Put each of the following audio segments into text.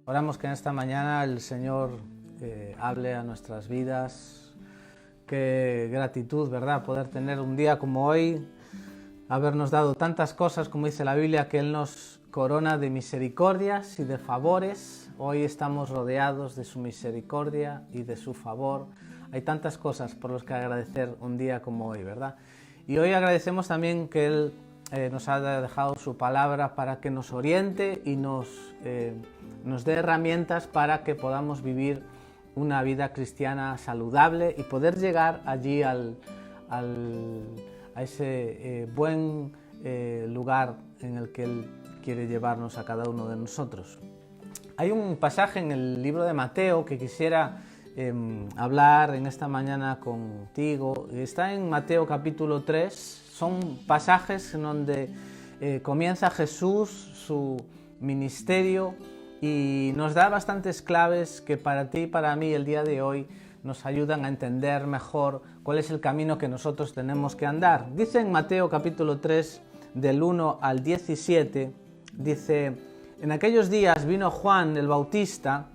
Oramos que en esta mañana el Señor hable a nuestras vidas. Qué gratitud, ¿verdad? Poder tener un día como hoy, habernos dado tantas cosas, como dice la Biblia, que Él nos corona de misericordias y de favores. Hoy estamos rodeados de su misericordia y de su favor. Hay tantas cosas por las que agradecer un día como hoy, ¿verdad? Y hoy agradecemos también que Él nos ha dejado su palabra para que nos oriente y nos dé herramientas para que podamos vivir una vida cristiana saludable y poder llegar allí a ese buen lugar en el que Él quiere llevarnos a cada uno de nosotros. Hay un pasaje en el libro de Mateo que quisiera hablar en esta mañana contigo. Está en Mateo capítulo 3. Son pasajes en donde comienza Jesús su ministerio y nos da bastantes claves que para ti y para mí el día de hoy nos ayudan a entender mejor cuál es el camino que nosotros tenemos que andar. Dice en Mateo capítulo 3, del 1 al 17, dice: en aquellos días vino Juan el Bautista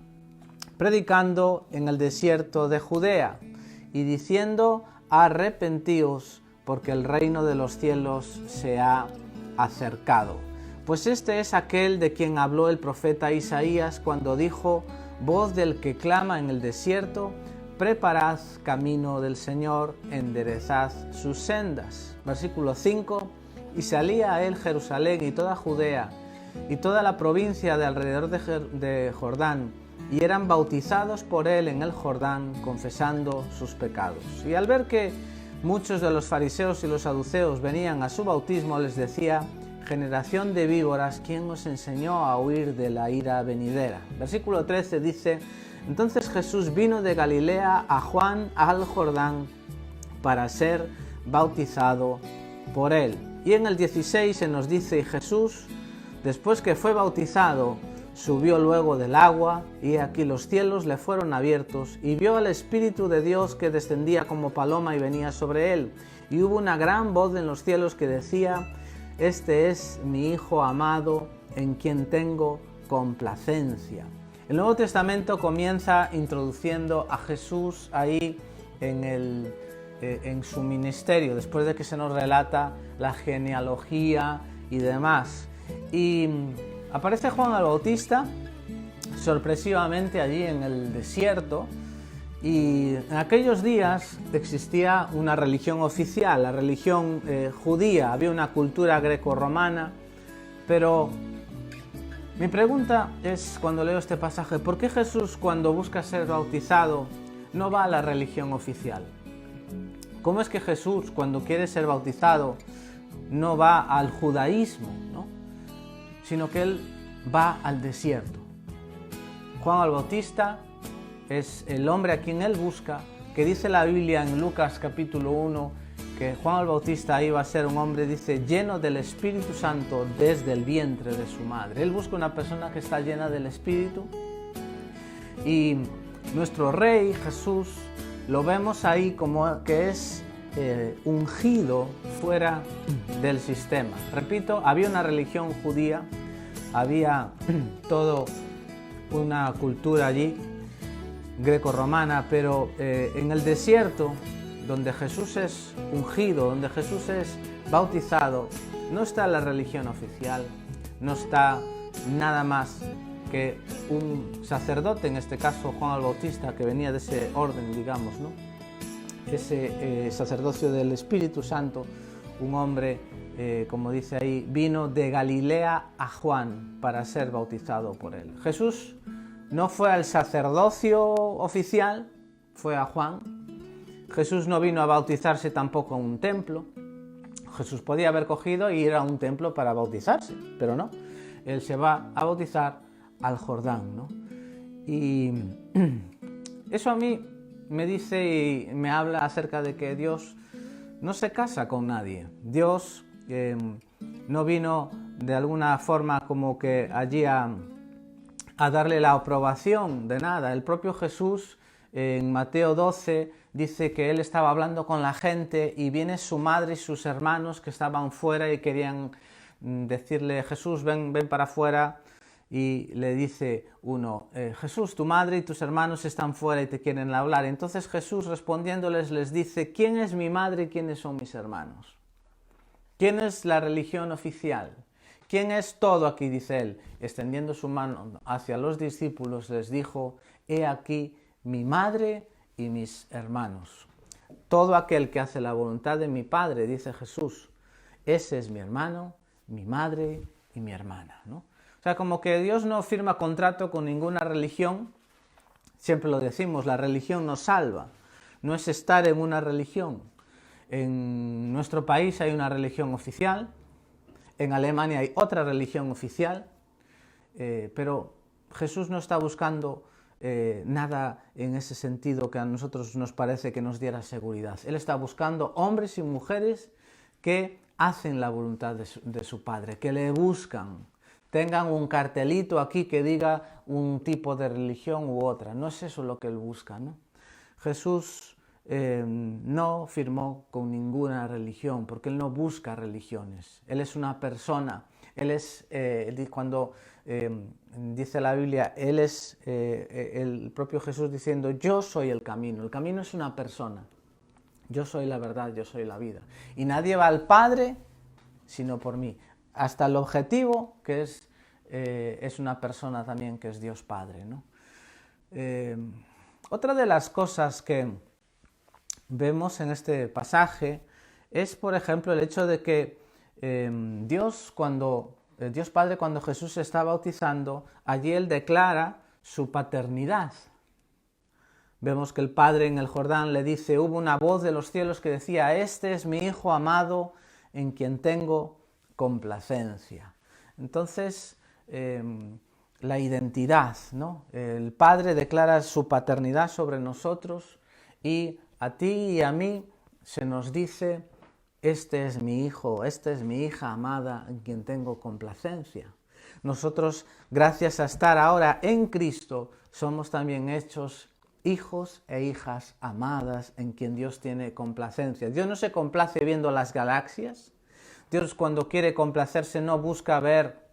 predicando en el desierto de Judea y diciendo: arrepentíos, porque el reino de los cielos se ha acercado. Pues este es aquel de quien habló el profeta Isaías cuando dijo: voz del que clama en el desierto, preparad camino del Señor, enderezad sus sendas. Versículo 5: y salía a él Jerusalén y toda Judea y toda la provincia de alrededor de Jordán, y eran bautizados por él en el Jordán, confesando sus pecados. Y al ver que muchos de los fariseos y los saduceos venían a su bautismo, les decía: generación de víboras, ¿quién os enseñó a huir de la ira venidera? Versículo 13 dice: entonces Jesús vino de Galilea a Juan al Jordán para ser bautizado por él. Y en el 16 se nos dice: y Jesús, después que fue bautizado, subió luego del agua, y aquí los cielos le fueron abiertos, y vio al Espíritu de Dios que descendía como paloma y venía sobre él. Y hubo una gran voz en los cielos que decía: este es mi Hijo amado, en quien tengo complacencia. El Nuevo Testamento comienza introduciendo a Jesús ahí en su ministerio, después de que se nos relata la genealogía y demás. Y aparece Juan el Bautista sorpresivamente allí en el desierto, y en aquellos días existía una religión oficial, la religión judía. Había una cultura greco-romana, pero mi pregunta es, cuando leo este pasaje, ¿por qué Jesús, cuando busca ser bautizado, no va a la religión oficial? ¿Cómo es que Jesús, cuando quiere ser bautizado, no va al judaísmo, ¿no? Sino que Él va al desierto? Juan el Bautista es el hombre a quien Él busca, que dice la Biblia en Lucas capítulo 1, que Juan el Bautista iba a ser un hombre, dice, lleno del Espíritu Santo desde el vientre de su madre. Él busca una persona que está llena del Espíritu. Y nuestro Rey Jesús lo vemos ahí como que es ungido fuera del sistema. Repito, había una religión judía, había toda una cultura allí greco-romana, pero en el desierto, donde Jesús es ungido, donde Jesús es bautizado, no está la religión oficial, no está nada más que un sacerdote, en este caso Juan el Bautista, que venía de ese orden, digamos, ¿no? Ese sacerdocio del Espíritu Santo, un hombre, como dice ahí, vino de Galilea a Juan para ser bautizado por él. Jesús no fue al sacerdocio oficial, fue a Juan. Jesús no vino a bautizarse tampoco en un templo. Jesús podía haber cogido e ir a un templo para bautizarse, pero no. Él se va a bautizar al Jordán, ¿no? Y eso a mí me dice y me habla acerca de que Dios no se casa con nadie. Dios no vino de alguna forma como que allí a darle la aprobación de nada. El propio Jesús en Mateo 12 dice que Él estaba hablando con la gente y viene su madre y sus hermanos que estaban fuera y querían decirle: Jesús, ven para afuera. y le dice uno, Jesús, tu madre y tus hermanos están fuera y te quieren hablar. Entonces Jesús respondiéndoles les dice, ¿quién es mi madre y quiénes son mis hermanos? ¿Quién es la religión oficial? ¿Quién es todo aquí? Dice él. Extendiendo su mano hacia los discípulos les dijo, he aquí mi madre y mis hermanos. Todo aquel que hace la voluntad de mi Padre, dice Jesús, ese es mi hermano, mi madre y mi hermana, ¿no? O sea, como que Dios no firma contrato con ninguna religión. Siempre lo decimos, la religión nos salva. No es estar en una religión. En nuestro país hay una religión oficial, en Alemania hay otra religión oficial, pero Jesús no está buscando nada en ese sentido que a nosotros nos parece que nos diera seguridad. Él está buscando hombres y mujeres que hacen la voluntad de su Padre, que le buscan, tengan un cartelito aquí que diga un tipo de religión u otra. No es eso lo que Él busca, ¿no? Jesús no firmó con ninguna religión, porque Él no busca religiones. Él es una persona. Él es, cuando dice la Biblia, Él es el propio Jesús diciendo, yo soy el camino. El camino es una persona. Yo soy la verdad, yo soy la vida. Y nadie va al Padre sino por mí. Hasta el objetivo, que es una persona también, que es Dios Padre, ¿no? Otra de las cosas que vemos en este pasaje es, por ejemplo, el hecho de que Dios Padre, cuando Jesús se está bautizando, allí Él declara su paternidad. Vemos que el Padre en el Jordán le dice, hubo una voz de los cielos que decía, este es mi Hijo amado en quien tengo complacencia. Entonces, la identidad, ¿no? El Padre declara su paternidad sobre nosotros y a ti y a mí se nos dice, este es mi hijo, esta es mi hija amada en quien tengo complacencia. Nosotros, gracias a estar ahora en Cristo, somos también hechos hijos e hijas amadas en quien Dios tiene complacencia. Dios no se complace viendo las galaxias. Dios, cuando quiere complacerse, no busca ver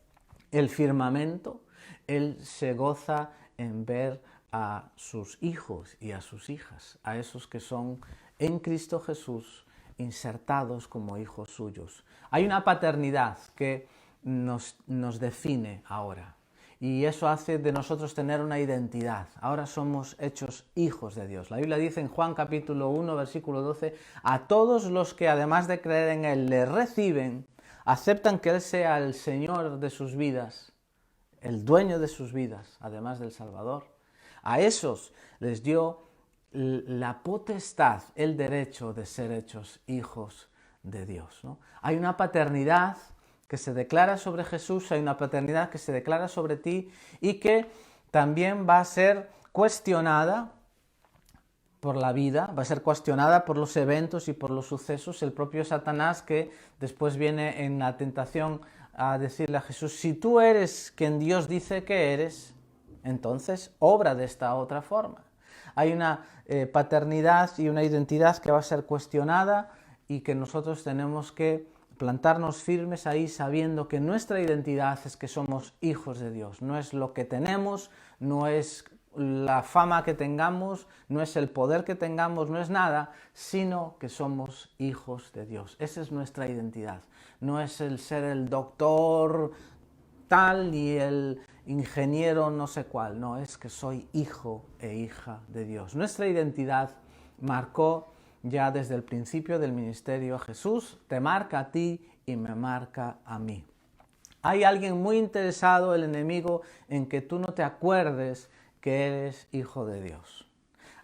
el firmamento. Él se goza en ver a sus hijos y a sus hijas, a esos que son en Cristo Jesús insertados como hijos suyos. Hay una paternidad que nos define ahora y eso hace de nosotros tener una identidad. Ahora somos hechos hijos de Dios. La Biblia dice en Juan capítulo 1, versículo 12, a todos los que además de creer en Él le reciben, aceptan que Él sea el Señor de sus vidas, el dueño de sus vidas, además del Salvador. A esos les dio la potestad, el derecho de ser hechos hijos de Dios, ¿no? Hay una paternidad que se declara sobre Jesús, hay una paternidad que se declara sobre ti y que también va a ser cuestionada por la vida, va a ser cuestionada por los eventos y por los sucesos. El propio Satanás, que después viene en la tentación a decirle a Jesús, si tú eres quien Dios dice que eres, entonces obra de esta otra forma. Hay una paternidad y una identidad que va a ser cuestionada y que nosotros tenemos que plantarnos firmes ahí sabiendo que nuestra identidad es que somos hijos de Dios. No es lo que tenemos, no es la fama que tengamos, no es el poder que tengamos, no es nada, sino que somos hijos de Dios. Esa es nuestra identidad. No es el ser el doctor tal y el ingeniero no sé cuál, no, es que soy hijo e hija de Dios. Nuestra identidad marcó ya desde el principio del ministerio a Jesús, te marca a ti y me marca a mí. Hay alguien muy interesado, el enemigo, en que tú no te acuerdes que eres hijo de Dios.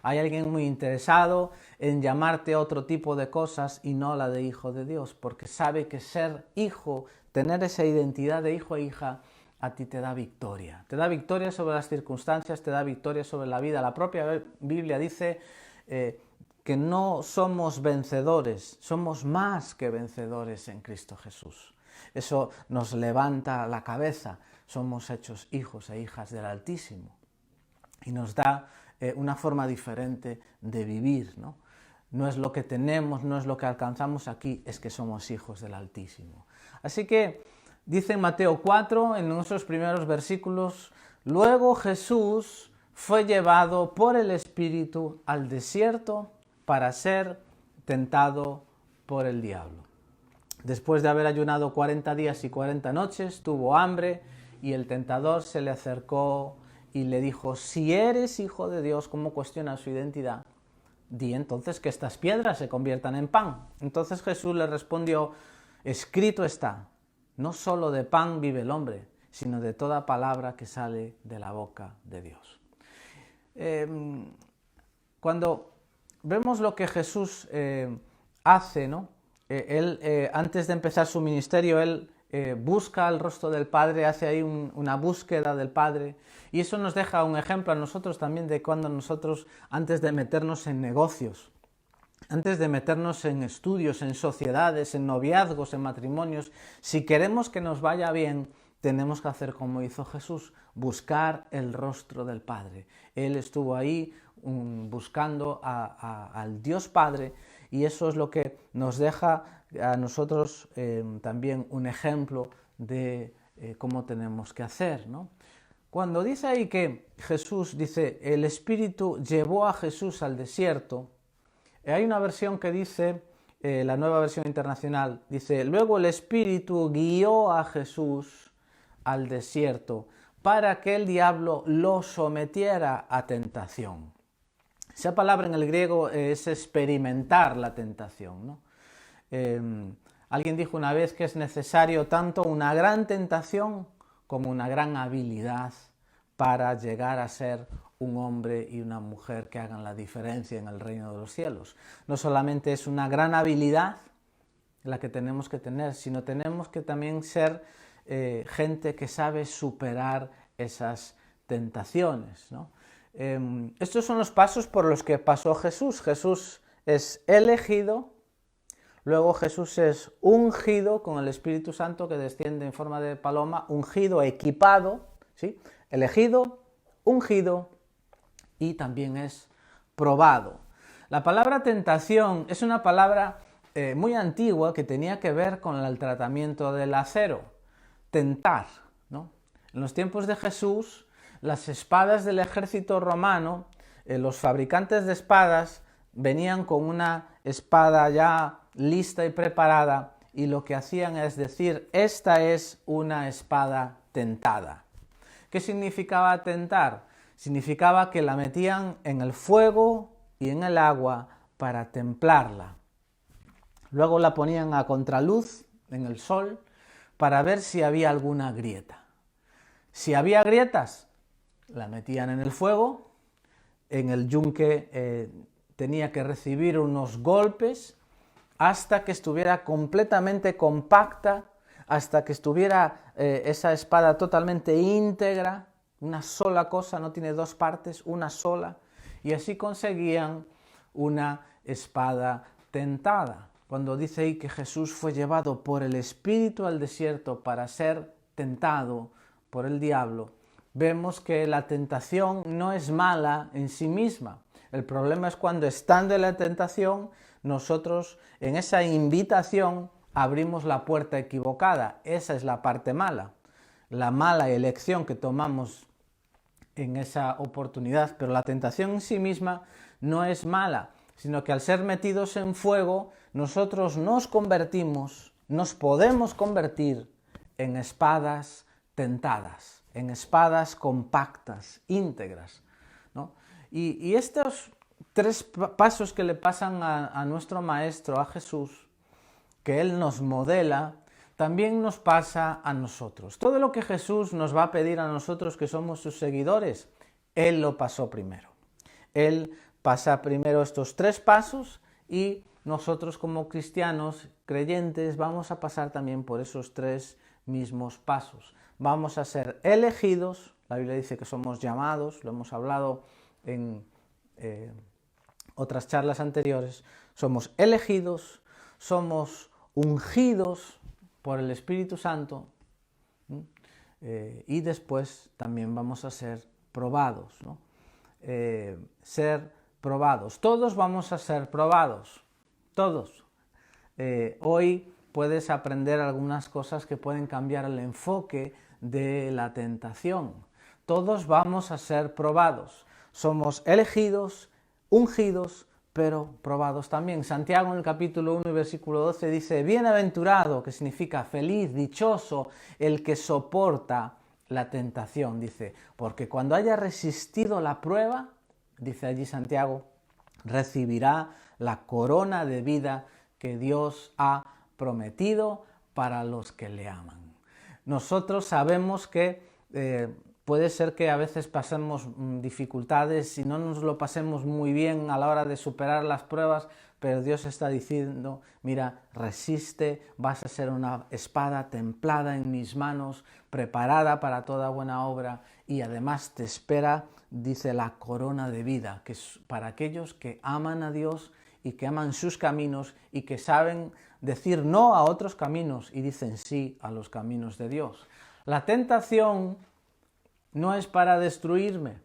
Hay alguien muy interesado en llamarte otro tipo de cosas y no la de hijo de Dios, porque sabe que ser hijo, tener esa identidad de hijo e hija, a ti te da victoria. Te da victoria sobre las circunstancias, te da victoria sobre la vida. La propia Biblia dice que no somos vencedores, somos más que vencedores en Cristo Jesús. Eso nos levanta la cabeza. Somos hechos hijos e hijas del Altísimo. Y nos da una forma diferente de vivir, ¿no? No es lo que tenemos, no es lo que alcanzamos aquí, es que somos hijos del Altísimo. Así que Dice en Mateo 4, en nuestros primeros versículos, luego Jesús fue llevado por el Espíritu al desierto para ser tentado por el diablo. Después de haber ayunado 40 días y 40 noches, tuvo hambre y el tentador se le acercó y le dijo, si eres hijo de Dios, ¿cómo cuestiona su identidad? Di entonces que estas piedras se conviertan en pan. Entonces Jesús le respondió, escrito está, no solo de pan vive el hombre, sino de toda palabra que sale de la boca de Dios. Cuando vemos lo que Jesús hace, ¿no? Él, antes de empezar su ministerio, él busca el rostro del Padre, hace ahí una búsqueda del Padre, y eso nos deja un ejemplo a nosotros también de cuando nosotros, antes de meternos en negocios, antes de meternos en estudios, en sociedades, en noviazgos, en matrimonios, si queremos que nos vaya bien, tenemos que hacer como hizo Jesús, buscar el rostro del Padre. Él estuvo ahí buscando al Dios Padre, y eso es lo que nos deja a nosotros también un ejemplo de cómo tenemos que hacer, ¿no? Cuando dice ahí que Jesús, dice, el Espíritu llevó a Jesús al desierto, hay una versión que dice, la Nueva Versión Internacional, dice, luego el Espíritu guió a Jesús al desierto para que el diablo lo sometiera a tentación. Esa palabra en el griego es experimentar la tentación, ¿no? Alguien dijo una vez que es necesario tanto una gran tentación como una gran habilidad para llegar a ser un hombre y una mujer que hagan la diferencia en el reino de los cielos. No solamente es una gran habilidad la que tenemos que tener, sino tenemos que también ser gente que sabe superar esas tentaciones, ¿no? Estos son los pasos por los que pasó Jesús. Jesús es elegido, luego Jesús es ungido con el Espíritu Santo que desciende en forma de paloma, ungido, equipado, ¿sí? Elegido, ungido y también es probado. La palabra tentación es una palabra muy antigua que tenía que ver con el tratamiento del acero, tentar, ¿no? En los tiempos de Jesús, las espadas del ejército romano, los fabricantes de espadas venían con una espada ya lista y preparada y lo que hacían es decir, esta es una espada tentada. ¿Qué significaba tentar? Significaba que la metían en el fuego y en el agua para templarla. Luego la ponían a contraluz en el sol para ver si había alguna grieta. Si había grietas, la metían en el fuego, en el yunque tenía que recibir unos golpes hasta que estuviera completamente compacta, hasta que estuviera esa espada totalmente íntegra, una sola cosa, no tiene dos partes, una sola, y así conseguían una espada tentada. Cuando dice ahí que Jesús fue llevado por el Espíritu al desierto para ser tentado por el diablo, vemos que la tentación no es mala en sí misma. El problema es cuando, estando en la tentación, nosotros en esa invitación abrimos la puerta equivocada. Esa es la parte mala, la mala elección que tomamos en esa oportunidad. Pero la tentación en sí misma no es mala, sino que al ser metidos en fuego, nosotros nos podemos convertir en espadas tentadas, en espadas compactas, íntegras, ¿no? Y estos tres pasos que le pasan a nuestro Maestro, a Jesús, que Él nos modela, también nos pasa a nosotros. Todo lo que Jesús nos va a pedir a nosotros que somos sus seguidores, Él lo pasó primero. Él pasa primero estos tres pasos y nosotros como cristianos, creyentes, vamos a pasar también por esos tres mismos pasos. Vamos a ser elegidos, la Biblia dice que somos llamados, lo hemos hablado en otras charlas anteriores, somos elegidos, somos ungidos por el Espíritu Santo y después también vamos a ser probados, ¿no? Ser probados, todos vamos a ser probados, todos. Hoy puedes aprender algunas cosas que pueden cambiar el enfoque de la tentación. Todos vamos a ser probados. Somos elegidos, ungidos, pero probados también. Santiago en el capítulo 1 y versículo 12 dice: bienaventurado, que significa feliz, dichoso, el que soporta la tentación, dice, porque cuando haya resistido la prueba, dice allí Santiago, recibirá la corona de vida que Dios ha prometido para los que le aman. Nosotros sabemos que puede ser que a veces pasemos dificultades y no nos lo pasemos muy bien a la hora de superar las pruebas, pero Dios está diciendo: mira, resiste, vas a ser una espada templada en mis manos, preparada para toda buena obra, y además te espera, dice, la corona de vida, que es para aquellos que aman a Dios y que aman sus caminos y que saben decir no a otros caminos y dicen sí a los caminos de Dios. La tentación no es para destruirme,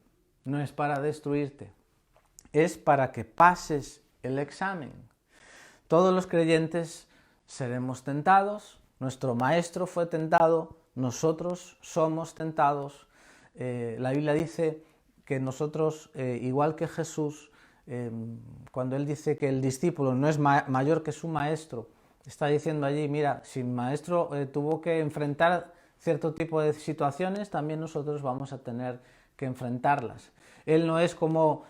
no es para destruirte, es para que pases el examen. Todos los creyentes seremos tentados, nuestro maestro fue tentado, nosotros somos tentados. La Biblia dice que nosotros, igual que Jesús, cuando él dice que el discípulo no es mayor que su maestro, está diciendo allí: mira, si el maestro tuvo que enfrentar cierto tipo de situaciones, también nosotros vamos a tener que enfrentarlas. Él no es como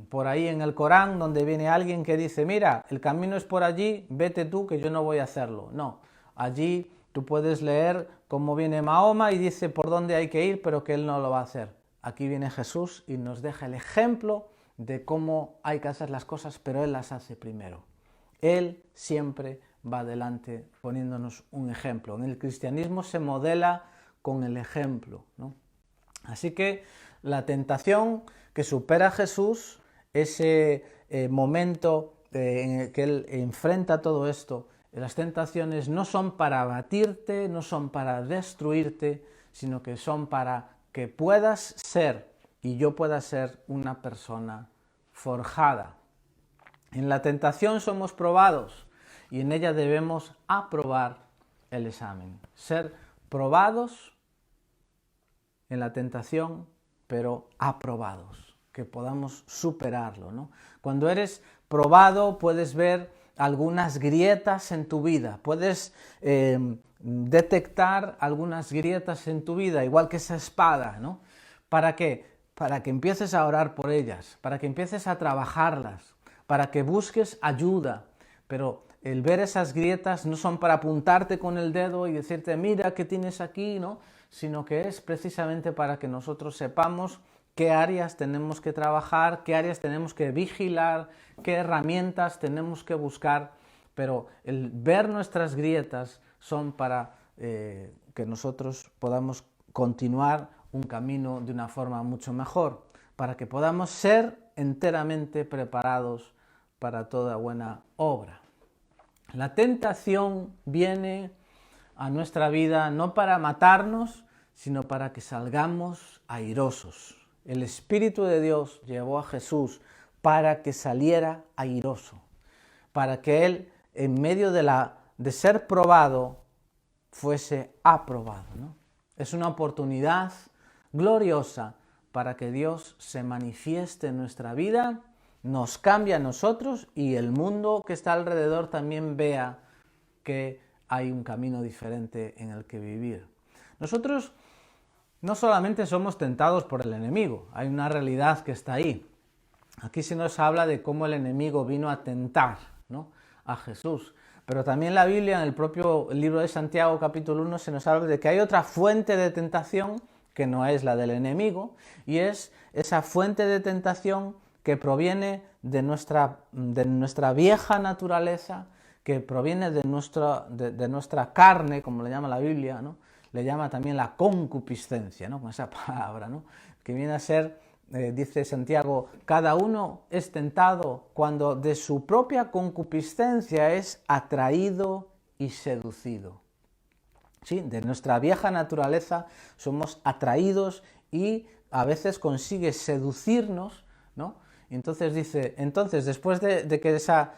por ahí en el Corán, donde viene alguien que dice: mira, el camino es por allí, vete tú, que yo no voy a hacerlo. No, allí tú puedes leer cómo viene Mahoma y dice por dónde hay que ir, pero que él no lo va a hacer. Aquí viene Jesús y nos deja el ejemplo de cómo hay que hacer las cosas, pero él las hace primero. Él siempre va adelante poniéndonos un ejemplo. En el cristianismo se modela con el ejemplo, ¿no? Así que la tentación que supera Jesús, ese momento en el que él enfrenta todo esto, las tentaciones no son para abatirte, no son para destruirte, sino que son para que puedas ser y yo pueda ser una persona forjada. En la tentación somos probados y en ella debemos aprobar el examen. Ser probados en la tentación, pero aprobados, que podamos superarlo, ¿no? Cuando eres probado puedes ver algunas grietas en tu vida, puedes detectar algunas grietas en tu vida, igual que esa espada, ¿no? ¿Para qué? Para que empieces a orar por ellas, para que empieces a trabajarlas, para que busques ayuda, pero el ver esas grietas no son para apuntarte con el dedo y decirte: mira qué tienes aquí, ¿no? Sino que es precisamente para que nosotros sepamos qué áreas tenemos que trabajar, qué áreas tenemos que vigilar, qué herramientas tenemos que buscar, pero el ver nuestras grietas son para que nosotros podamos continuar un camino de una forma mucho mejor, para que podamos ser enteramente preparados para toda buena obra. La tentación viene a nuestra vida no para matarnos, sino para que salgamos airosos. El Espíritu de Dios llevó a Jesús para que saliera airoso, para que Él, en medio de ser probado, fuese aprobado, ¿no? Es una oportunidad gloriosa para que Dios se manifieste en nuestra vida, nos cambie a nosotros y el mundo que está alrededor también vea que hay un camino diferente en el que vivir. Nosotros no solamente somos tentados por el enemigo, hay una realidad que está ahí. Aquí se nos habla de cómo el enemigo vino a tentar, ¿no?, a Jesús. Pero también la Biblia, en el propio libro de Santiago, capítulo 1, se nos habla de que hay otra fuente de tentación que no es la del enemigo, y es esa fuente de tentación que proviene de nuestra vieja naturaleza, que proviene de nuestra carne, como le llama la Biblia, ¿no? Le llama también la concupiscencia, ¿no?, con esa palabra, ¿no?, que viene a ser, dice Santiago, cada uno es tentado cuando de su propia concupiscencia es atraído y seducido. ¿Sí? De nuestra vieja naturaleza somos atraídos y a veces consigue seducirnos, ¿no? Entonces dice, después de que esa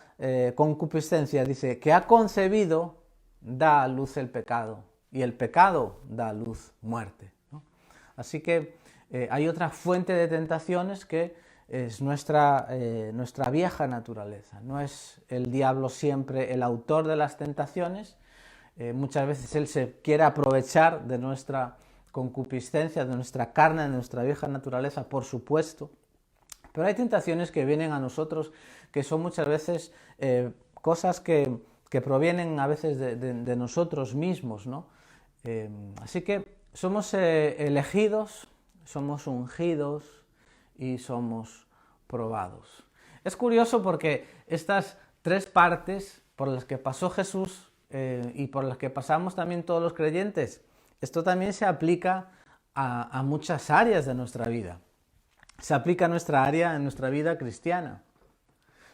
concupiscencia dice que ha concebido, da a luz el pecado y el pecado da a luz muerte, ¿no? Así que hay otra fuente de tentaciones que es nuestra vieja naturaleza. No es el diablo siempre el autor de las tentaciones. Muchas veces él se quiere aprovechar de nuestra concupiscencia, de nuestra carne, de nuestra vieja naturaleza, por supuesto. Pero hay tentaciones que vienen a nosotros que son muchas veces cosas que provienen a veces de nosotros mismos, ¿no? Así que somos elegidos, somos ungidos y somos probados. Es curioso porque estas tres partes por las que pasó Jesús y por las que pasamos también todos los creyentes, esto también se aplica a muchas áreas de nuestra vida. Se aplica a nuestra área, en nuestra vida cristiana.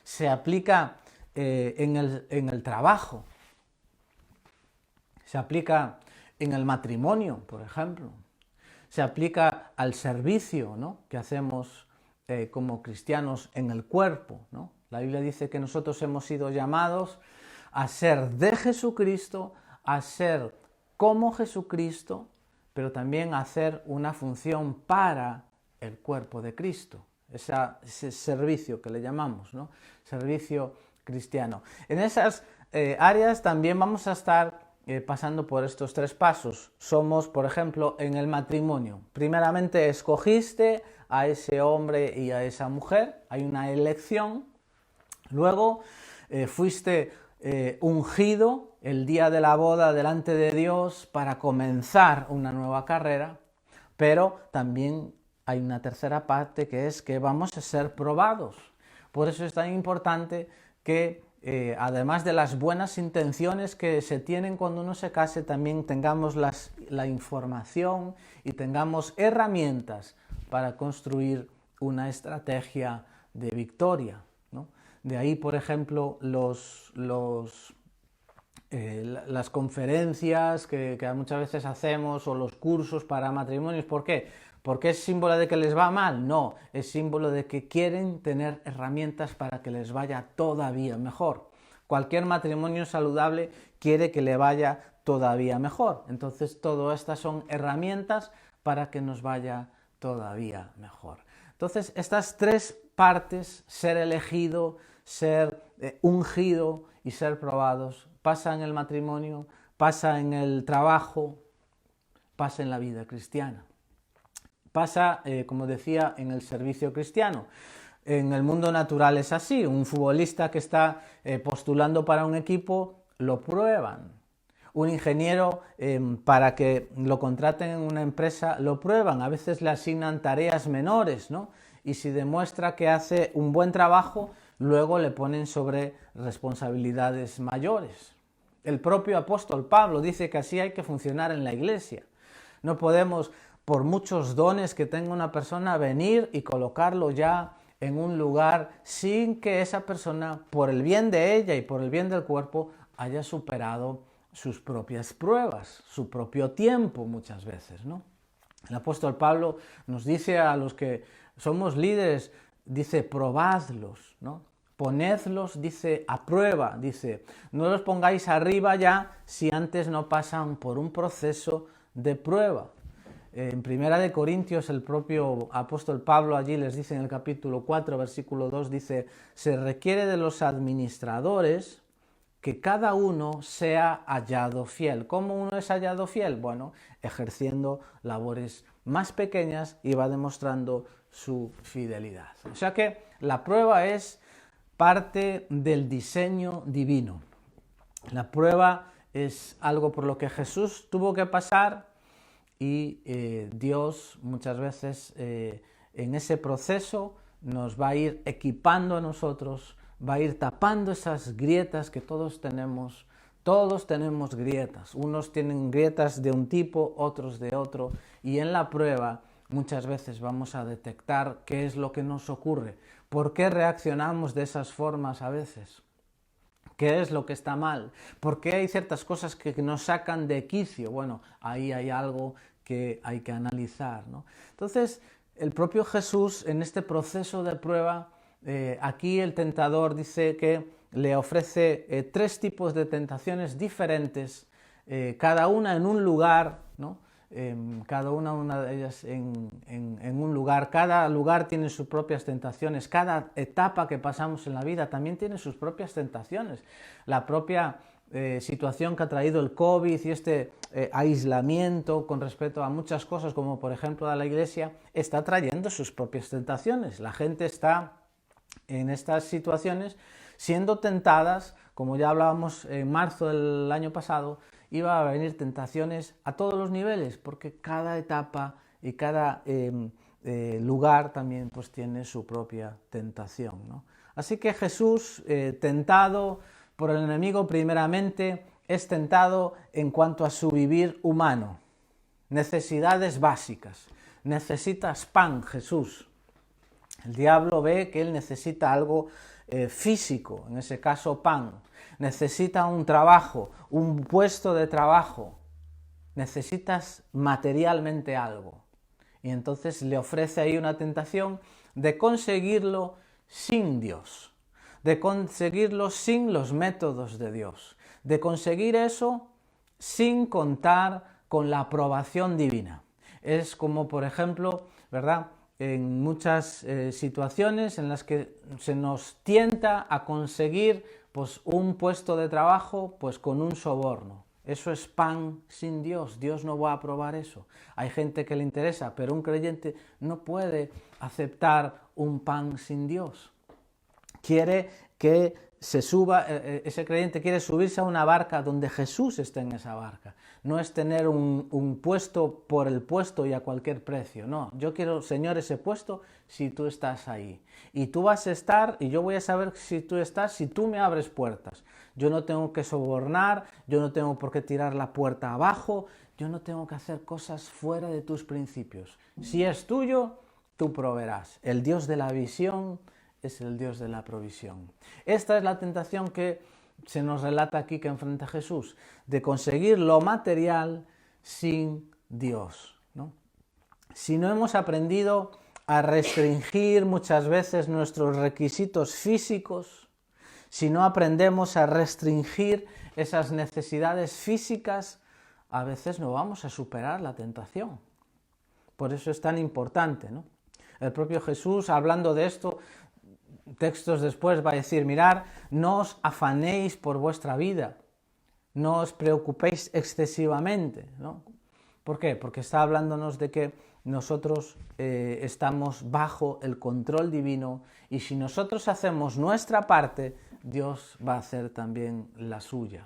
Se aplica en el trabajo. Se aplica en el matrimonio, por ejemplo. Se aplica al servicio, ¿no?, que hacemos como cristianos en el cuerpo, ¿no? La Biblia dice que nosotros hemos sido llamados a ser de Jesucristo, a ser como Jesucristo, pero también a hacer una función para el cuerpo de Cristo. Ese servicio que le llamamos, ¿no?, servicio cristiano. En esas áreas también vamos a estar pasando por estos tres pasos. Somos, por ejemplo, en el matrimonio. Primeramente escogiste a ese hombre y a esa mujer, hay una elección. Luego fuiste ungido el día de la boda delante de Dios para comenzar una nueva carrera, pero también hay una tercera parte, que es que vamos a ser probados. Por eso es tan importante que además de las buenas intenciones que se tienen cuando uno se case, también tengamos la información y tengamos herramientas para construir una estrategia de victoria, ¿no? De ahí, por ejemplo, las conferencias que muchas veces hacemos, o los cursos para matrimonios. ¿Por qué? ¿Porque es símbolo de que les va mal? No, es símbolo de que quieren tener herramientas para que les vaya todavía mejor. Cualquier matrimonio saludable quiere que le vaya todavía mejor. Entonces, todas estas son herramientas para que nos vaya todavía mejor. Entonces, estas tres partes, ser elegido, ser ungido y ser probados, pasa en el matrimonio, pasa en el trabajo, pasa en la vida cristiana. Pasa, como decía, en el servicio cristiano. En el mundo natural es así. Un futbolista que está postulando para un equipo, lo prueban. Un ingeniero, para que lo contraten en una empresa, lo prueban. A veces le asignan tareas menores, ¿no? Y si demuestra que hace un buen trabajo, luego le ponen sobre responsabilidades mayores. El propio apóstol Pablo dice que así hay que funcionar en la iglesia. No podemos, por muchos dones que tenga una persona, venir y colocarlo ya en un lugar sin que esa persona, por el bien de ella y por el bien del cuerpo, haya superado sus propias pruebas, su propio tiempo muchas veces, ¿no? El apóstol Pablo nos dice a los que somos líderes, dice, probadlos, ¿no? Ponedlos, dice, a prueba, dice, no los pongáis arriba ya si antes no pasan por un proceso de prueba. En Primera de Corintios, el propio apóstol Pablo allí les dice en el capítulo 4, versículo 2, dice, se requiere de los administradores que cada uno sea hallado fiel. ¿Cómo uno es hallado fiel? Bueno, ejerciendo labores más pequeñas y va demostrando su fidelidad. O sea que la prueba es parte del diseño divino. La prueba es algo por lo que Jesús tuvo que pasar y Dios muchas veces en ese proceso nos va a ir equipando a nosotros, va a ir tapando esas grietas que todos tenemos. Todos tenemos grietas, unos tienen grietas de un tipo, otros de otro, y en la prueba muchas veces vamos a detectar qué es lo que nos ocurre, por qué reaccionamos de esas formas a veces, qué es lo que está mal, por qué hay ciertas cosas que nos sacan de quicio. Bueno, ahí hay algo que hay que analizar, ¿no? Entonces, el propio Jesús en este proceso de prueba, aquí el tentador dice que le ofrece 3 tipos de tentaciones diferentes, cada una en un lugar, ¿no? Cada una de ellas en un lugar. Cada lugar tiene sus propias tentaciones, cada etapa que pasamos en la vida también tiene sus propias tentaciones. La propia situación que ha traído el COVID y este aislamiento con respecto a muchas cosas, como por ejemplo a la iglesia, está trayendo sus propias tentaciones. La gente está en estas situaciones siendo tentadas, como ya hablábamos en marzo del año pasado, iba a venir tentaciones a todos los niveles, porque cada etapa y cada lugar también pues tiene su propia tentación, ¿no? Así que Jesús, tentado por el enemigo primeramente, es tentado en cuanto a su vivir humano. Necesidades básicas. Necesitas pan, Jesús. El diablo ve que él necesita algo físico, en ese caso pan. Necesita un trabajo, un puesto de trabajo. Necesitas materialmente algo. Y entonces le ofrece ahí una tentación de conseguirlo sin Dios, de conseguirlo sin los métodos de Dios, de conseguir eso sin contar con la aprobación divina. Es como, por ejemplo, ¿verdad?, en muchas situaciones en las que se nos tienta a conseguir pues, un puesto de trabajo pues, con un soborno. Eso es pan sin Dios. Dios no va a aprobar eso. Hay gente que le interesa, pero un creyente no puede aceptar un pan sin Dios. Quiere que se suba, ese creyente quiere subirse a una barca donde Jesús esté en esa barca. No es tener un puesto por el puesto y a cualquier precio. No, yo quiero, Señor, ese puesto si tú estás ahí. Y tú vas a estar, y yo voy a saber si tú estás, si tú me abres puertas. Yo no tengo que sobornar, yo no tengo por qué tirar la puerta abajo, yo no tengo que hacer cosas fuera de tus principios. Si es tuyo, tú proveerás. El Dios de la visión es el Dios de la provisión. Esta es la tentación que se nos relata aquí que enfrenta Jesús, de conseguir lo material sin Dios, ¿no? Si no hemos aprendido a restringir muchas veces nuestros requisitos físicos, si no aprendemos a restringir esas necesidades físicas, a veces no vamos a superar la tentación. Por eso es tan importante, ¿no? El propio Jesús, hablando de esto, textos después va a decir, mirad, no os afanéis por vuestra vida, no os preocupéis excesivamente, ¿no? ¿Por qué? Porque está hablándonos de que nosotros estamos bajo el control divino y si nosotros hacemos nuestra parte, Dios va a hacer también la suya.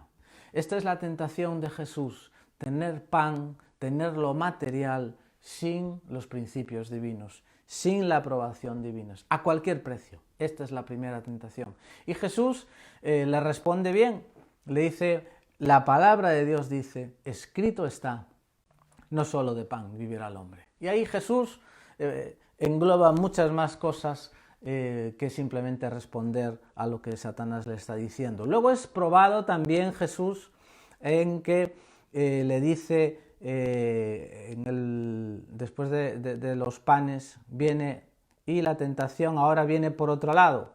Esta es la tentación de Jesús, tener pan, tener lo material sin los principios divinos, sin la aprobación divina, a cualquier precio. Esta es la primera tentación. Y Jesús le responde bien, le dice, la palabra de Dios dice, escrito está, no solo de pan vivirá el hombre. Y ahí Jesús engloba muchas más cosas que simplemente responder a lo que Satanás le está diciendo. Luego es probado también Jesús en que le dice, después de los panes, viene y la tentación ahora viene por otro lado.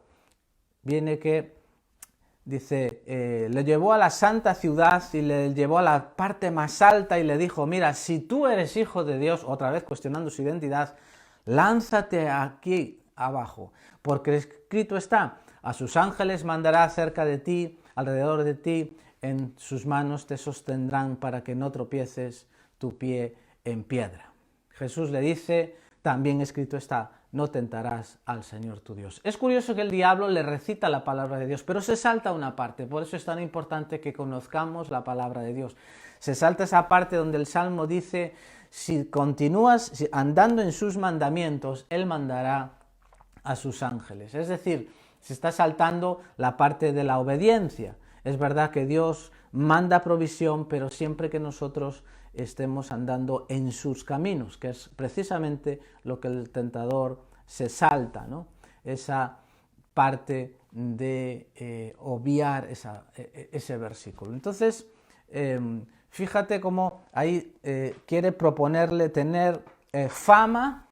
Viene que, dice, le llevó a la santa ciudad y le llevó a la parte más alta y le dijo, mira, si tú eres hijo de Dios, otra vez cuestionando su identidad, lánzate aquí abajo, porque escrito está, a sus ángeles mandará cerca de ti, alrededor de ti, en sus manos te sostendrán para que no tropieces tu pie en piedra. Jesús le dice, también escrito está, no tentarás al Señor tu Dios. Es curioso que el diablo le recita la palabra de Dios, pero se salta una parte, por eso es tan importante que conozcamos la palabra de Dios. Se salta esa parte donde el Salmo dice, si continúas andando en sus mandamientos, Él mandará a sus ángeles. Es decir, se está saltando la parte de la obediencia. Es verdad que Dios manda provisión, pero siempre que nosotros estemos andando en sus caminos, que es precisamente lo que el tentador se salta, ¿no? Esa parte de obviar ese versículo. Entonces, fíjate cómo ahí quiere proponerle tener fama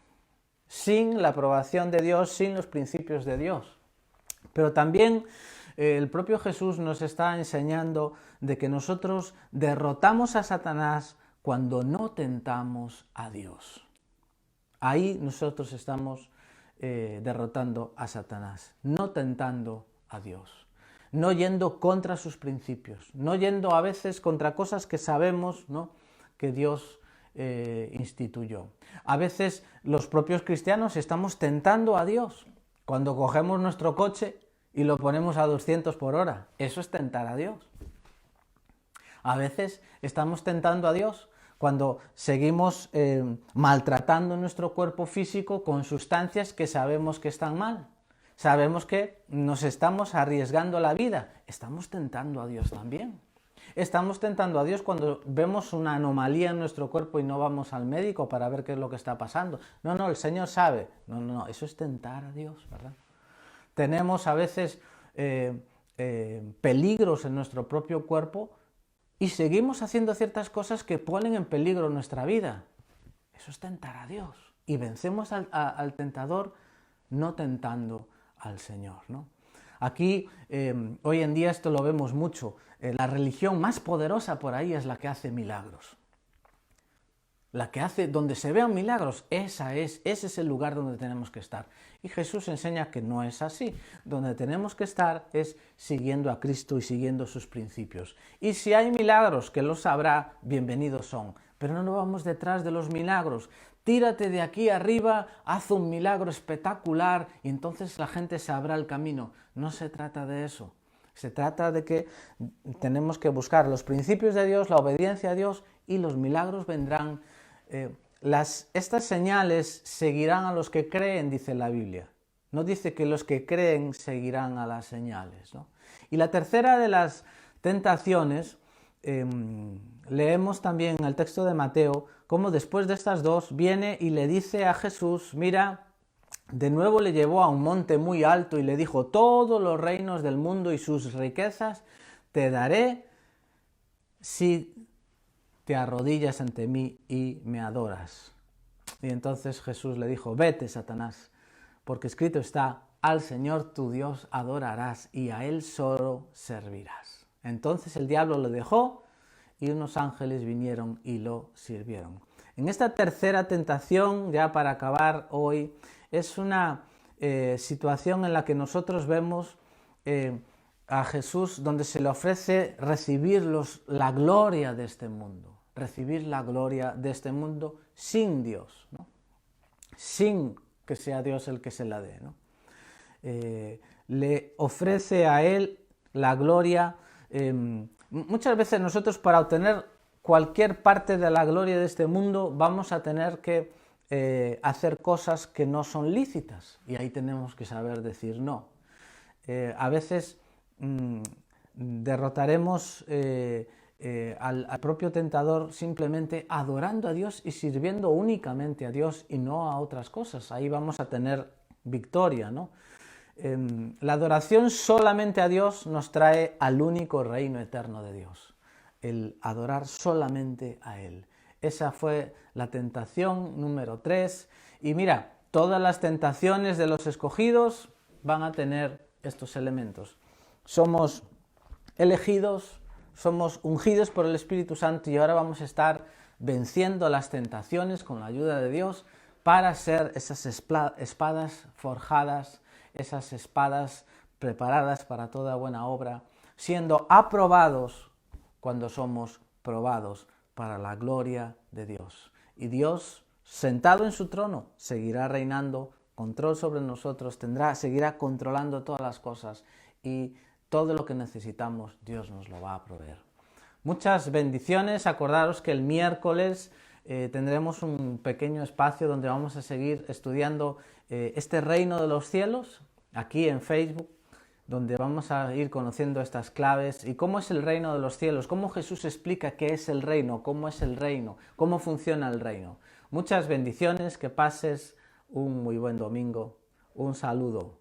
sin la aprobación de Dios, sin los principios de Dios. Pero también el propio Jesús nos está enseñando de que nosotros derrotamos a Satanás cuando no tentamos a Dios. Ahí nosotros estamos derrotando a Satanás, no tentando a Dios, no yendo contra sus principios, no yendo a veces contra cosas que sabemos, ¿no?, que Dios instituyó. A veces los propios cristianos estamos tentando a Dios. Cuando cogemos nuestro coche y lo ponemos a 200 por hora, eso es tentar a Dios. A veces estamos tentando a Dios cuando seguimos maltratando nuestro cuerpo físico con sustancias que sabemos que están mal. Sabemos que nos estamos arriesgando la vida. Estamos tentando a Dios también. Estamos tentando a Dios cuando vemos una anomalía en nuestro cuerpo y no vamos al médico para ver qué es lo que está pasando. No, el Señor sabe. No, eso es tentar a Dios, ¿verdad? Tenemos a veces peligros en nuestro propio cuerpo y seguimos haciendo ciertas cosas que ponen en peligro nuestra vida. Eso es tentar a Dios. Y vencemos al tentador no tentando al Señor, ¿no? Aquí, hoy en día esto lo vemos mucho. La religión más poderosa por ahí es la que hace milagros. La que hace, donde se vean milagros, ese es el lugar donde tenemos que estar. Y Jesús enseña que no es así. Donde tenemos que estar es siguiendo a Cristo y siguiendo sus principios. Y si hay milagros, que los habrá, bienvenidos son. Pero no vamos detrás de los milagros. Tírate de aquí arriba, haz un milagro espectacular y entonces la gente sabrá el camino. No se trata de eso. Se trata de que tenemos que buscar los principios de Dios, la obediencia a Dios, y los milagros vendrán. Estas señales seguirán a los que creen, dice la Biblia. No dice que los que creen seguirán a las señales, ¿no? Y la tercera de las tentaciones, leemos también en el texto de Mateo, cómo después de estas dos viene y le dice a Jesús, mira, de nuevo le llevó a un monte muy alto y le dijo, todos los reinos del mundo y sus riquezas te daré si te arrodillas ante mí y me adoras. Y entonces Jesús le dijo, vete, Satanás, porque escrito está, al Señor tu Dios adorarás y a Él solo servirás. Entonces el diablo lo dejó y unos ángeles vinieron y lo sirvieron. En esta tercera tentación, ya para acabar hoy, es una situación en la que nosotros vemos a Jesús donde se le ofrece recibir la gloria de este mundo. Recibir la gloria de este mundo sin Dios, ¿no? Sin que sea Dios el que se la dé, ¿no? Le ofrece a Él la gloria. Muchas veces nosotros para obtener cualquier parte de la gloria de este mundo vamos a tener que hacer cosas que no son lícitas y ahí tenemos que saber decir no. A veces derrotaremos al propio tentador simplemente adorando a Dios y sirviendo únicamente a Dios y no a otras cosas. Ahí vamos a tener victoria, ¿no? La adoración solamente a Dios nos trae al único reino eterno de Dios, el adorar solamente a Él. Esa fue la tentación número 3. Y mira, todas las tentaciones de los escogidos van a tener estos elementos. Somos elegidos, somos ungidos por el Espíritu Santo y ahora vamos a estar venciendo las tentaciones con la ayuda de Dios para ser esas espadas forjadas, esas espadas preparadas para toda buena obra, siendo aprobados cuando somos probados para la gloria de Dios. Y Dios, sentado en su trono, seguirá reinando, control sobre nosotros, seguirá controlando todas las cosas y todo lo que necesitamos, Dios nos lo va a proveer. Muchas bendiciones. Acordaros que el miércoles tendremos un pequeño espacio donde vamos a seguir estudiando este reino de los cielos, aquí en Facebook, donde vamos a ir conociendo estas claves y cómo es el reino de los cielos, cómo Jesús explica qué es el reino, cómo es el reino, cómo funciona el reino. Muchas bendiciones, que pases un muy buen domingo. Un saludo.